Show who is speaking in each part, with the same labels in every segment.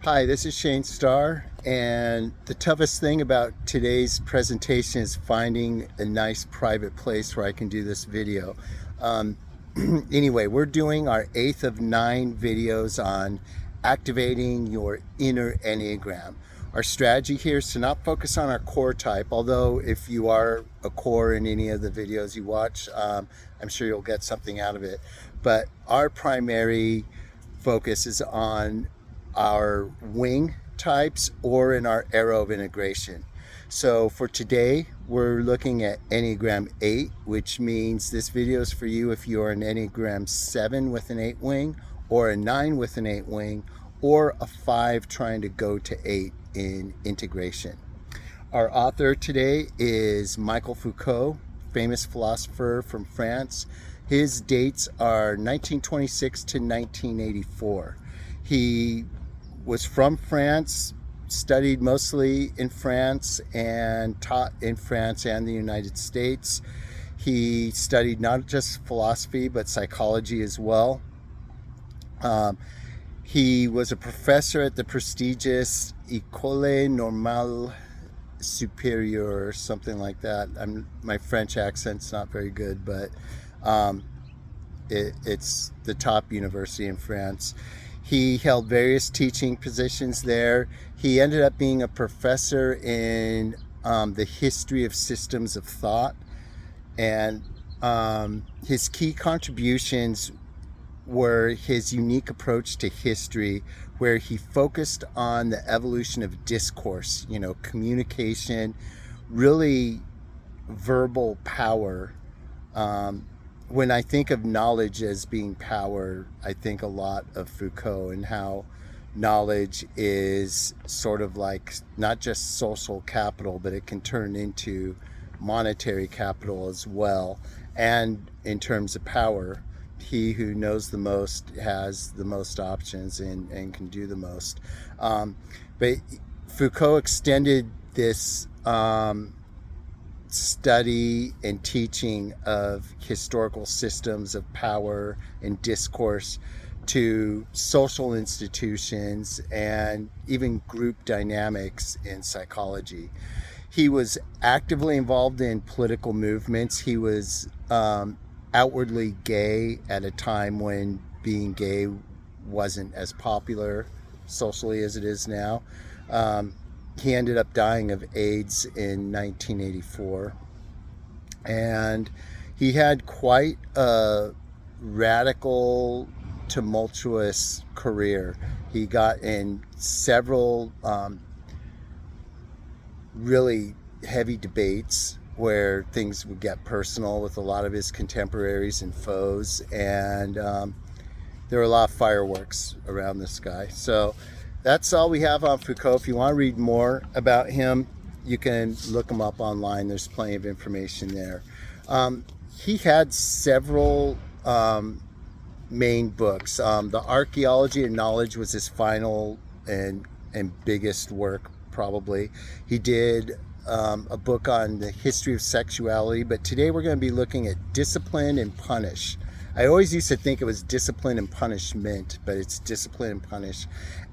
Speaker 1: Hi, this is Shane Starr, and the toughest thing about today's presentation is finding a nice private place where I can do this video. Anyway, we're doing our 8th of 9 videos on activating your inner Enneagram. Our strategy here is to not focus on our core type, although if you are a core in any of the videos you watch, I'm sure you'll get something out of it. But our primary focus is on our wing types or in our arrow of integration. So for today, we're looking at Enneagram 8, which means this video is for you if you're an Enneagram 7 with an 8 wing, or a 9 with an 8 wing, or a 5 trying to go to 8 in integration. Our author today is Michel Foucault, famous philosopher from France. His dates are 1926 to 1984. He was from France, studied mostly in France, and taught in France and the United States. He studied not just philosophy, but psychology as well. He was a professor at the prestigious École Normale Supérieure, or something like that. My French accent's not very good, but it's the top university in France. He held various teaching positions there. He ended up being a professor in the history of systems of thought. And his key contributions were his unique approach to history, where he focused on the evolution of discourse, communication, really verbal power. When I think of knowledge as being power, I think a lot of Foucault and how knowledge is sort of like not just social capital, but it can turn into monetary capital as well. And in terms of power, he who knows the most has the most options and can do the most. But Foucault extended this study and teaching of historical systems of power and discourse to social institutions and even group dynamics in psychology. He was actively involved in political movements. He was outwardly gay at a time when being gay wasn't as popular socially as it is now. He ended up dying of AIDS in 1984. And he had quite a radical, tumultuous career. He got in several really heavy debates where things would get personal with a lot of his contemporaries and foes. And there were a lot of fireworks around this guy. So that's all we have on Foucault. If you want to read more about him, you can look him up online. There's plenty of information there. He had several main books. The Archaeology of Knowledge was his final and biggest work, probably. He did a book on the history of sexuality, but today we're going to be looking at Discipline and Punish. I always used to think it was Discipline and Punishment, but it's Discipline and Punish.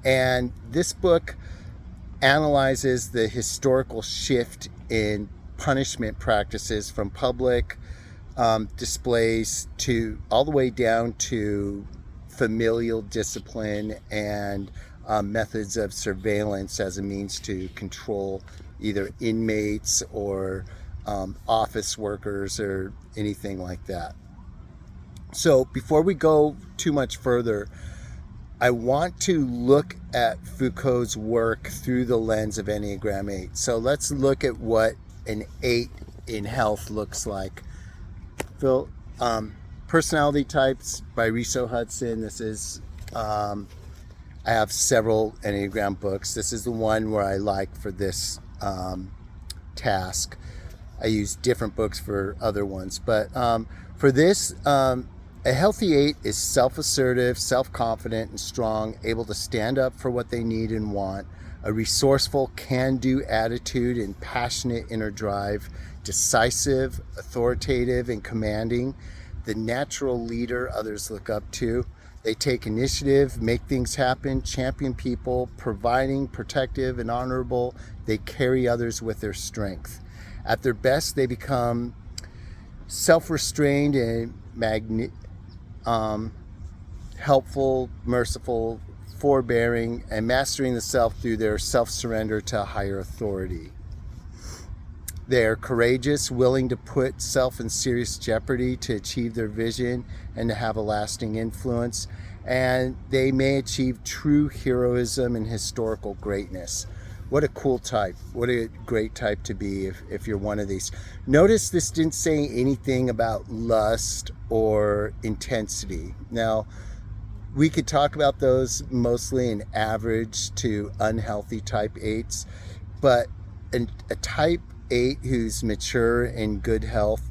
Speaker 1: And this book analyzes the historical shift in punishment practices from public displays to all the way down to familial discipline and methods of surveillance as a means to control either inmates or office workers or anything like that. So before we go too much further, I want to look at Foucault's work through the lens of Enneagram 8. So let's look at what an 8 in health looks like. Phil, Personality Types by Riso Hudson. This is, I have several Enneagram books. This is the one where I like for this task. I use different books for other ones. But for this, a healthy 8 is self-assertive, self-confident, and strong, able to stand up for what they need and want, a resourceful, can-do attitude and passionate inner drive, decisive, authoritative, and commanding, the natural leader others look up to, They take initiative, make things happen, champion people, providing, protective, and honorable. They carry others with their strength. At their best, they become self-restrained and helpful, merciful, forbearing, and mastering the self through their self-surrender to a higher authority. They are courageous, willing to put self in serious jeopardy to achieve their vision and to have a lasting influence. And they may achieve true heroism and historical greatness. What a cool type. What a great type to be if you're one of these. Notice this didn't say anything about lust or intensity. Now, we could talk about those mostly in average to unhealthy type 8s, but a type 8 who's mature and good health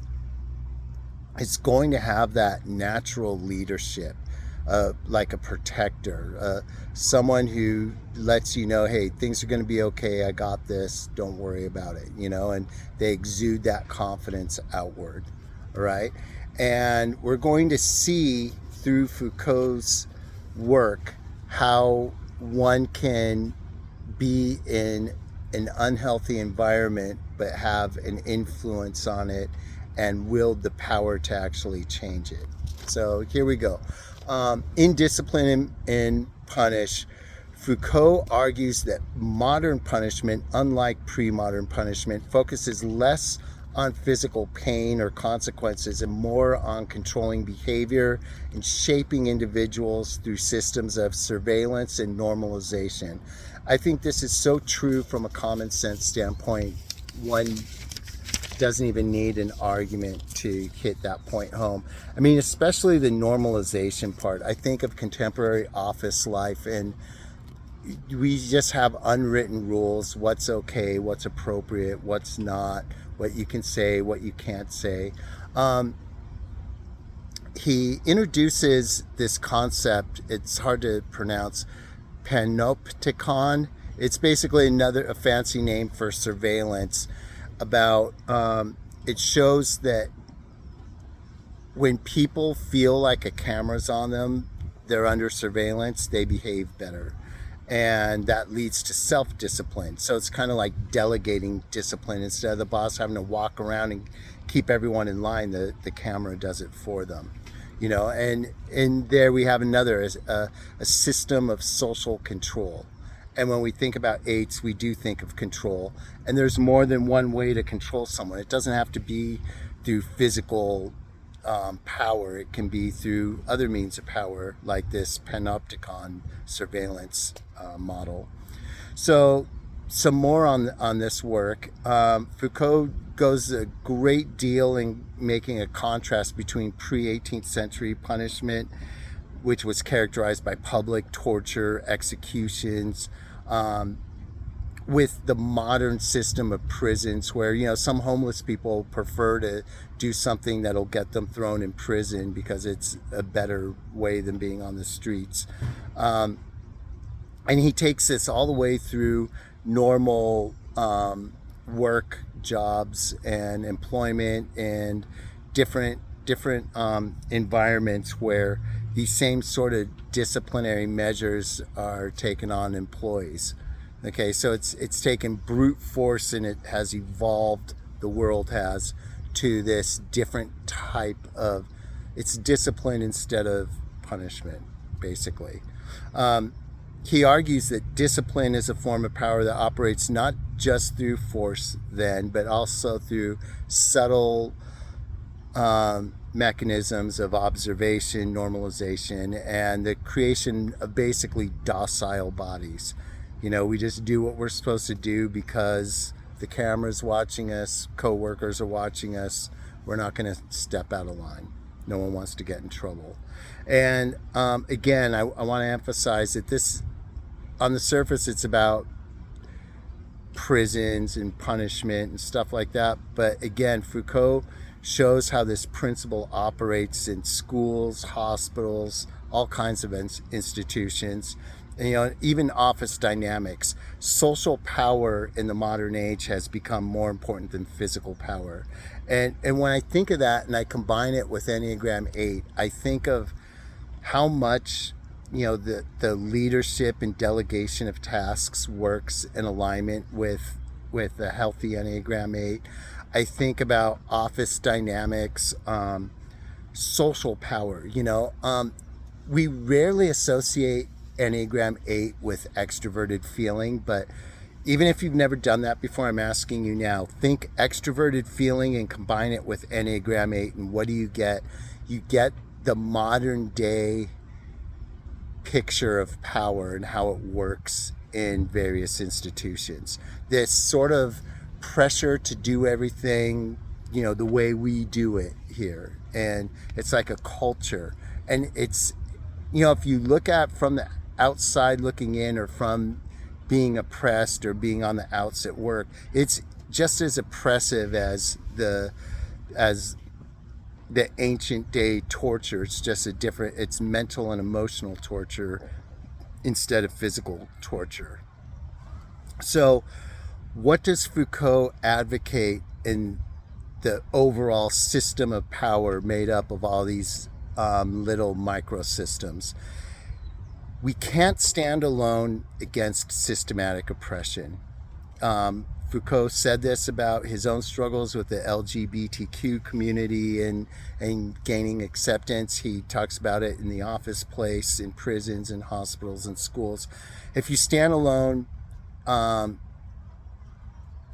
Speaker 1: is going to have that natural leadership, like a protector, someone who lets you know, hey, things are going to be okay, I got this, don't worry about it, and they exude that confidence outward, all right? And we're going to see through Foucault's work how one can be in an unhealthy environment but have an influence on it and wield the power to actually change it. So here we go. In Discipline and Punish, Foucault argues that modern punishment, unlike pre-modern punishment, focuses less on physical pain or consequences and more on controlling behavior and shaping individuals through systems of surveillance and normalization. I think this is so true from a common sense standpoint. One doesn't even need an argument to hit that point home. I mean, especially the normalization part. I think of contemporary office life, and we just have unwritten rules, what's okay, what's appropriate, what's not, what you can say, what you can't say. He introduces this concept, it's hard to pronounce, panopticon. It's basically a fancy name for surveillance. It shows that when people feel like a camera's on them, they're under surveillance, they behave better. And that leads to self-discipline. So it's kind of like delegating discipline. Instead of the boss having to walk around and keep everyone in line, the camera does it for them. And there we have another, a system of social control. And when we think about 8s, we do think of control. And there's more than one way to control someone. It doesn't have to be through physical power. It can be through other means of power, like this panopticon surveillance model. So some more on this work. Foucault goes a great deal in making a contrast between pre-18th century punishment, which was characterized by public torture, executions, with the modern system of prisons where, some homeless people prefer to do something that'll get them thrown in prison because it's a better way than being on the streets. And he takes this all the way through normal work, jobs, and employment, and different environments where these same sort of disciplinary measures are taken on employees. Okay, so it's taken brute force, and it has evolved, the world has, to this different type of, it's discipline instead of punishment, basically. He argues that discipline is a form of power that operates not just through force then, but also through subtle mechanisms of observation, normalization, and the creation of basically docile bodies. We just do what we're supposed to do because the camera's watching us, co-workers are watching us. We're not going to step out of line. No one wants to get in trouble. And again, I want to emphasize that this, on the surface, it's about prisons and punishment and stuff like that. But again, Foucault shows how this principle operates in schools, hospitals, all kinds of institutions, and, even office dynamics. Social power in the modern age has become more important than physical power. And when I think of that and I combine it with Enneagram 8, I think of how much the leadership and delegation of tasks works in alignment with a healthy Enneagram 8. I think about office dynamics, social power. We rarely associate Enneagram 8 with extroverted feeling, but even if you've never done that before, I'm asking you now, think extroverted feeling and combine it with Enneagram 8, and what do you get? You get the modern day picture of power and how it works in various institutions. This sort of pressure to do everything, the way we do it here. And it's like a culture. And it's, if you look at from the outside looking in, or from being oppressed or being on the outs at work, it's just as oppressive as the ancient day torture. It's just it's mental and emotional torture instead of physical torture. So what does Foucault advocate in the overall system of power made up of all these little microsystems? We can't stand alone against systematic oppression. Foucault said this about his own struggles with the LGBTQ community and gaining acceptance. He talks about it in the office place, in prisons and hospitals and schools. If you stand alone,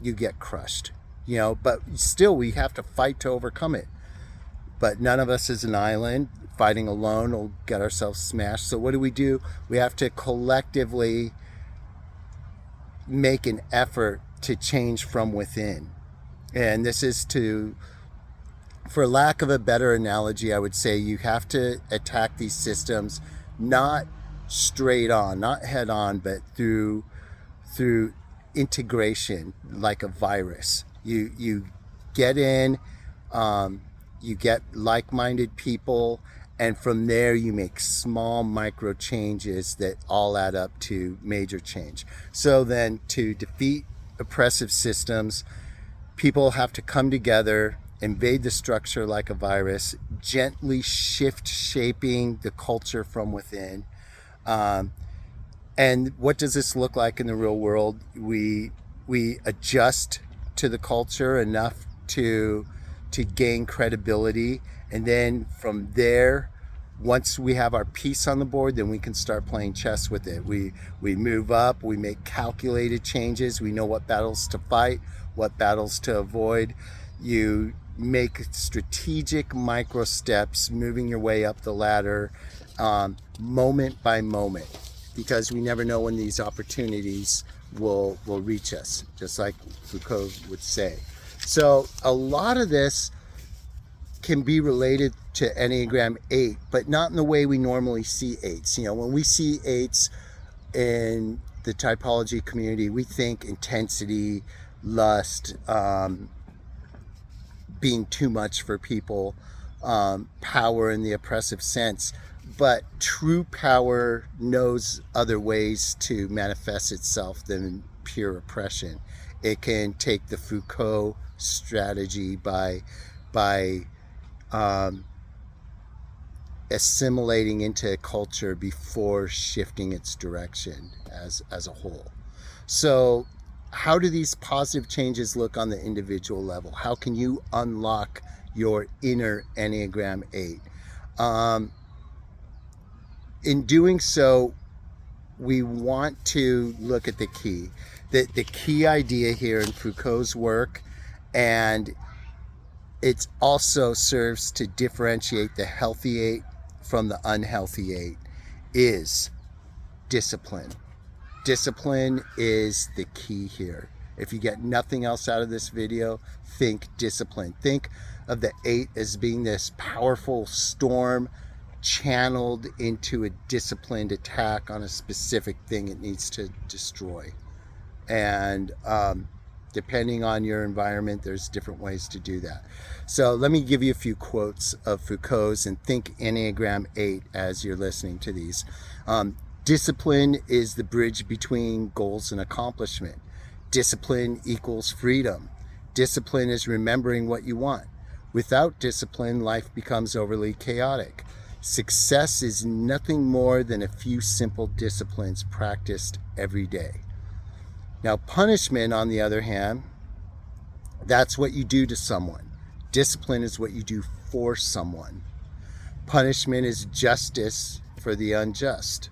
Speaker 1: you get crushed, but still we have to fight to overcome it. But none of us is an island. Fighting alone will get ourselves smashed. So what do? We have to collectively make an effort to change from within. And this is for lack of a better analogy, I would say you have to attack these systems not straight on, not head on, but through integration, like a virus. You get in, you get like-minded people, and from there you make small micro changes that all add up to major change. So then, to defeat oppressive systems, people have to come together, invade the structure like a virus, gently shaping the culture from within. And what does this look like in the real world? We adjust to the culture enough to gain credibility, and then from there, once we have our piece on the board, then we can start playing chess with it. We move up, we make calculated changes, we know what battles to fight, what battles to avoid. You make strategic micro steps, moving your way up the ladder, moment by moment, because we never know when these opportunities will reach us, just like Foucault would say. So a lot of this can be related to Enneagram 8, but not in the way we normally see 8s. When we see 8s in the typology community, we think intensity, lust, being too much for people, power in the oppressive sense. But true power knows other ways to manifest itself than pure oppression. It can take the Foucault strategy by assimilating into a culture before shifting its direction as a whole. So how do these positive changes look on the individual level? How can you unlock your inner Enneagram 8? In doing so, we want to look at the key. The key idea here in Foucault's work, and it also serves to differentiate the healthy 8 from the unhealthy 8, is discipline. Discipline is the key here. If you get nothing else out of this video, think discipline. Think of the 8 as being this powerful storm channeled into a disciplined attack on a specific thing it needs to destroy. And depending on your environment, there's different ways to do that. So let me give you a few quotes of Foucault's, and think Enneagram 8 as you're listening to these. Discipline is the bridge between goals and accomplishment. Discipline equals freedom. Discipline is remembering what you want. Without discipline, life becomes overly chaotic. Success is nothing more than a few simple disciplines practiced every day. Now, punishment, on the other hand, that's what you do to someone. Discipline is what you do for someone. Punishment is justice for the unjust.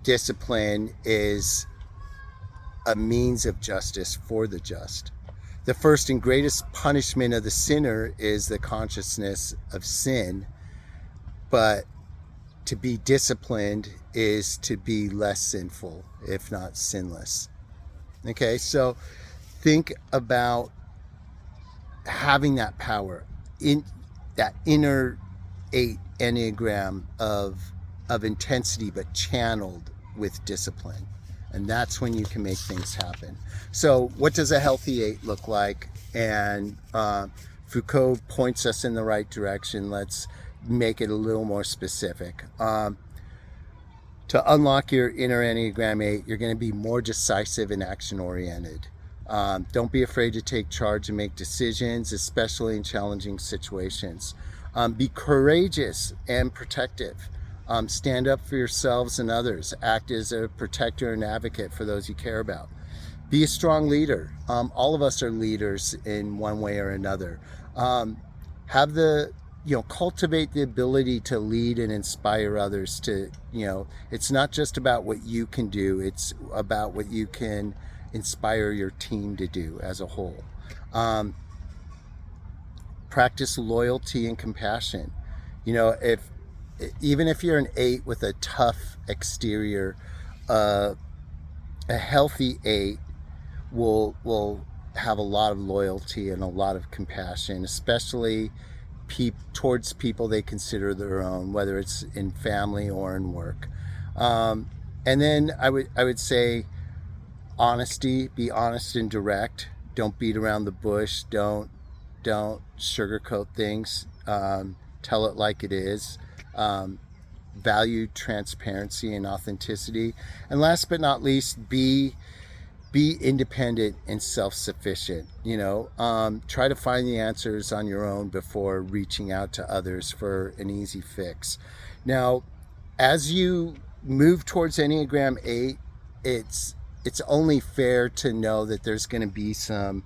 Speaker 1: Discipline is a means of justice for the just. The first and greatest punishment of the sinner is the consciousness of sin, but to be disciplined is to be less sinful, if not sinless. Okay, so think about having that power, in that inner 8 Enneagram of intensity, but channeled with discipline. And that's when you can make things happen. So what does a healthy 8 look like? And Foucault points us in the right direction. Let's make it a little more specific. To unlock your inner Enneagram 8, you're going to be more decisive and action-oriented. Don't be afraid to take charge and make decisions, especially in challenging situations. Be courageous and protective. Stand up for yourselves and others. Act as a protector and advocate for those you care about. Be a strong leader. All of us are leaders in one way or another. Cultivate the ability to lead and inspire others to, it's not just about what you can do, it's about what you can inspire your team to do as a whole. Practice loyalty and compassion. Even if you're an 8 with a tough exterior, a healthy 8 will have a lot of loyalty and a lot of compassion, especially towards people they consider their own, whether it's in family or in work. And then I would say honesty. Be honest and direct. Don't beat around the bush. Don't sugarcoat things. Tell it like it is. Value transparency and authenticity. And last but not least, be independent and self-sufficient. Try to find the answers on your own before reaching out to others for an easy fix. Now, as you move towards Enneagram 8, it's only fair to know that there's going to be some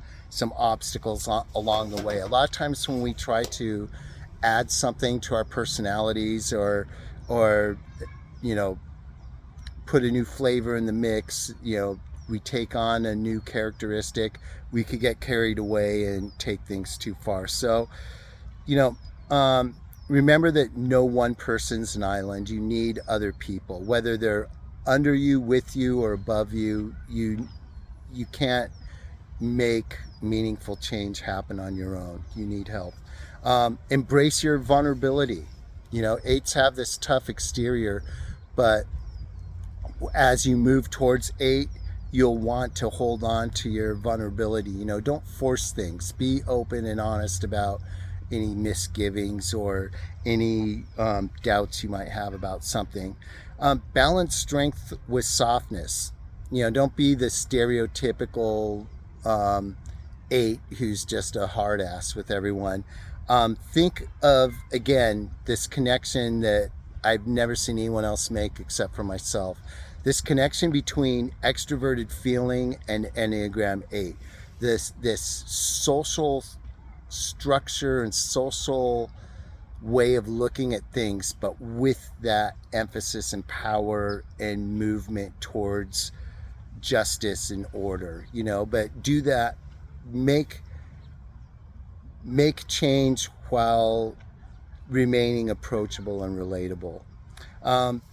Speaker 1: obstacles along the way. A lot of times when we try to add something to our personalities or put a new flavor in the mix, we take on a new characteristic, we could get carried away and take things too far. So, remember that no one person's an island. You need other people, whether they're under you, with you, or above you. You can't make meaningful change happen on your own. You need help. Embrace your vulnerability. 8s have this tough exterior, but as you move towards 8, you'll want to hold on to your vulnerability. Don't force things. Be open and honest about any misgivings or any doubts you might have about something. Balance strength with softness. Don't be the stereotypical 8 who's just a hard ass with everyone. Think of, again, this connection that I've never seen anyone else make except for myself. This connection between extroverted feeling and Enneagram 8. This social structure and social way of looking at things, but with that emphasis and power and movement towards justice and order, but do that, make change while remaining approachable and relatable.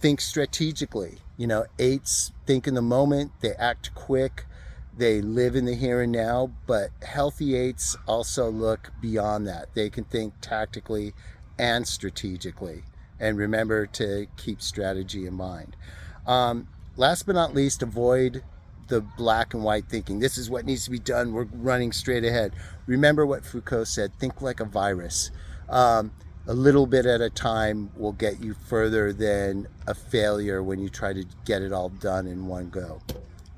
Speaker 1: Think strategically. 8s think in the moment, they act quick, they live in the here and now, but healthy 8s also look beyond that. They can think tactically and strategically, and remember to keep strategy in mind. Last but not least, avoid the black and white thinking. This is what needs to be done. We're running straight ahead. Remember what Foucault said, think like a virus. A little bit at a time will get you further than a failure when you try to get it all done in one go.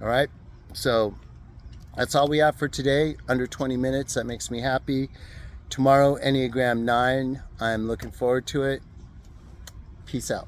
Speaker 1: All right, so that's all we have for today. Under 20 minutes, that makes me happy. Tomorrow, Enneagram 9, I'm looking forward to it. Peace out.